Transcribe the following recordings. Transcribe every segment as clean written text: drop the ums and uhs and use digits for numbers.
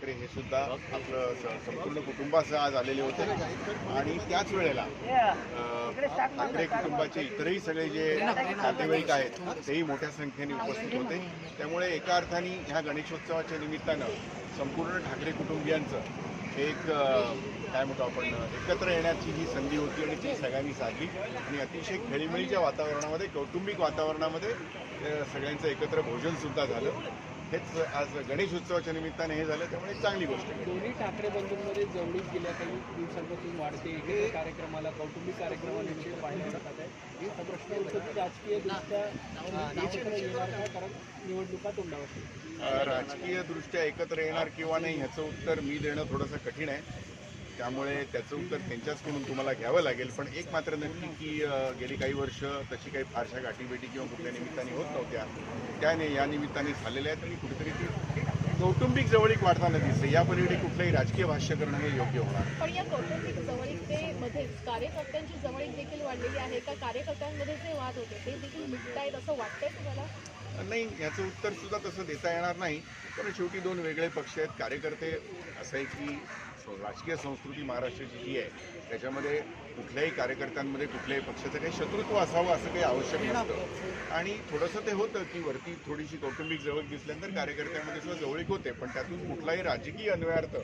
ठाकरे हे सुद्धा आपलं संपूर्ण कुटुंबासह आज आलेले होते आणि त्याच वेळेला ठाकरे कुटुंबाचे इतरही सगळे जे नातेवाईक आहेत तेही मोठ्या संख्येने उपस्थित होते। त्यामुळे एका अर्थाने ह्या गणेशोत्सवाच्या निमित्तानं संपूर्ण ठाकरे कुटुंबियांचं एक काय म्हणतो आपण एकत्र येण्याची ही संधी होती आणि ती सगळ्यांनी साधली आणि अतिशय खेळीमेळीच्या वातावरणामध्ये कौटुंबिक वातावरणामध्ये सगळ्यांचं एकत्र भोजनसुद्धा झालं। हेच आज गणेश उत्सवाच्या निमित्ताने हे झालं, त्यामुळे एक चांगली गोष्ट आहे। दोन्ही ठाकरे बंधूंमध्ये जवळीक गेल्या काही दिवसांपासून वाढते, एकत्र कार्यक्रमाला कौटुंबिक कार्यक्रमाला पाहायला मिळत आहे। हा प्रश्न होतो की राजकीयदृष्ट्या एकत्र येणार का, कारण निवडणुका तोंडावर राजकीयदृष्ट्या एकत्र येणार किंवा नाही ह्याचं उत्तर मी देणं थोडंसं कठीण आहे, त्यामुळे त्याचं उत्तर त्यांच्याचकडून तुम्हाला घ्यावं लागेल। पण एक मात्र नक्की की गेली काही वर्ष तशी काही फारशा गाठीभेटी किंवा कुठल्या निमित्ताने होत नव्हत्या, त्याने या निमित्ताने झालेल्या आहेत आणि कुठेतरी ती कौटुंबिक जवळीक वाढताना दिसते। या पलीकडे कुठलंही राजकीय भाष्य करणं हे योग्य होणार। पण या कौटुंबिक जवळीकतेमध्ये कार्यकर्त्यांची जवळीक देखील वाढलेली आहे का? कार्यकर्त्यांमध्ये जे वाद होते ते देखील मिटतायत असं वाटतंय तुम्हाला? नाही, याचं उत्तर सुद्धा तसं देता येणार नाही, कारण शेवटी दोन वेगळे पक्ष आहेत। कार्यकर्ते असं आहे की राजकीय संस्कृती महाराष्ट्राची जी आहे त्याच्यामध्ये कुठल्याही कार्यकर्त्यांमध्ये कुठल्याही पक्षाचं काही शत्रुत्व असावं असं काही आवश्यक नसतं आणि थोडंसं ते होतं की वरती थोडीशी कौटुंबिक जवळ दिसल्यानंतर कार्यकर्त्यांमध्ये सुद्धा जवळीक होते, पण त्यातून कुठलाही राजकीय अन्वयार्थ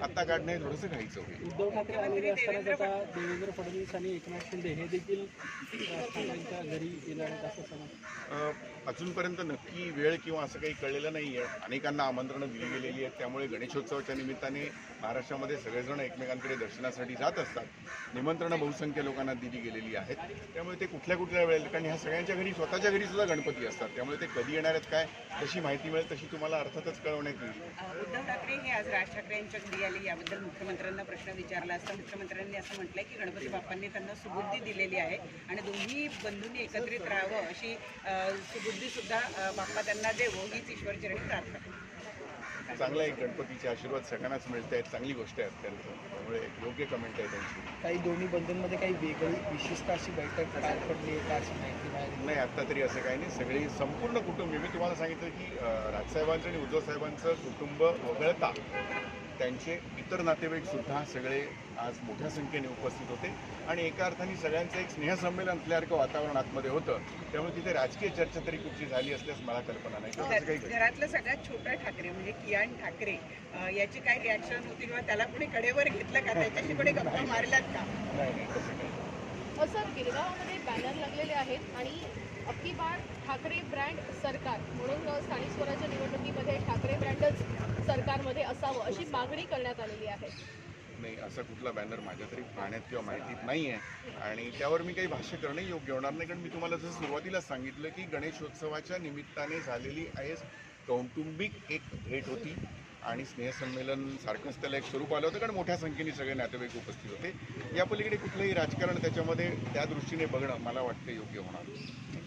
आता काढणे थोडंसं घाईचं होईल। उद्धव ठाकरे आलेले असतानाच आता देवेंद्र फडणवीस आणि एकनाथ शिंदे हे देखील ठाकरेंच्या घरी येणार आहेत असं समज अजूनपर्यंत नक्की वेळ किंवा असं काही कळलेलं नाही आहे। अनेकांना आमंत्रणं दिली गेलेली आहेत, त्यामुळे गणेशोत्सवाच्या निमित्ताने महाराष्ट्रामध्ये सगळेजण एकमेकांकडे दर्शनासाठी जात असतात। निमंत्रणं बहुसंख्य लोकांना दिली गेलेली आहेत, त्यामुळे ते कुठल्या वेळेला, कारण ह्या सगळ्यांच्या घरी स्वतःच्या घरी सुद्धा गणपती असतात, त्यामुळे ते कधी येणार आहेत काय जशी माहिती मिळेल तशी तुम्हाला अर्थातच कळवण्यात येईल। उद्धव ठाकरे हे आज राज ठाकरे यांच्या घरी आले, याबद्दल मुख्यमंत्र्यांना प्रश्न विचारला असता मुख्यमंत्र्यांनी असं म्हटलंय की गणपती बाप्पांनी त्यांना सुबुद्धी दिलेली आहे आणि दोन्ही बंधूंनी एकत्रित राहावं अशी सुबुद्धी सुद्धा बाप्पा त्यांना देवो हीच ईश्वरचरणी प्रार्थना। चांगला एक गणपतीचे आशीर्वाद सगळ्यांनाच मिळत आहेत, चांगली गोष्ट आहे खरं तर, त्यामुळे योग्य कमेंट आहे त्यांची। काही दोन्ही बंधूंमध्ये काही वेगळी विशिष्ट अशी बैठक पार पडली आहे का अशी माहिती नाही, आत्ता तरी असं काही नाही। सगळी संपूर्ण कुटुंब, मी तुम्हाला सांगितलं की राजसाहेबांचं आणि उद्धव साहेबांचं कुटुंब वगळता त्यांचे इतर नातेवाईक सुद्धा सगळे आज मोठ्या संख्येने उपस्थित होते आणि एका अर्थाने सगळ्यांचं एक स्नेहसंमेलन असल्यासारखं वातावरण आतमध्ये होतं, त्यामुळे तिथे राजकीय चर्चा तरी कुठची झाली असल्यास मला कल्पना नाही। घरातलं सगळ्यात छोटा ठाकरे म्हणजे कियान ठाकरे याची काय रिॲक्शन होती किंवा त्याला कोणी कडेवर घेतलं का, त्याच्याशी कोणी गप्पा मारल्यात का? नाही, तसं काही। सर, गिरगावामध्ये बॅनर लागलेले आहेत आणि अबकी बार ठाकरे ब्रँड सरकार म्हणून स्थानिक स्वराज्य निवडणुकीमध्ये ठाकरे ब्रँडच सरकारमध्ये असावं अशी मागणी करण्यात आलेली आहे। नाही, असा कुठला बॅनर माझ्या तरी पाहण्यात किंवा माहितीत नाही आहे आणि त्यावर मी काही भाष्य करणं योग्य होणार नाही, कारण मी तुम्हाला जसं सुरुवातीला सांगितलं की गणेशोत्सवाच्या निमित्ताने झालेली आहे कौटुंबिक एक भेट होती आणि स्नेहसंमेलन सारखंच त्याला एक स्वरूप आलं होतं, कारण मोठ्या संख्येने सगळे नातेवाईक उपस्थित होते। या पलीकडे कुठलंही राजकारण त्याच्यामध्ये त्या दृष्टीने बघणं मला वाटतं योग्य होणार।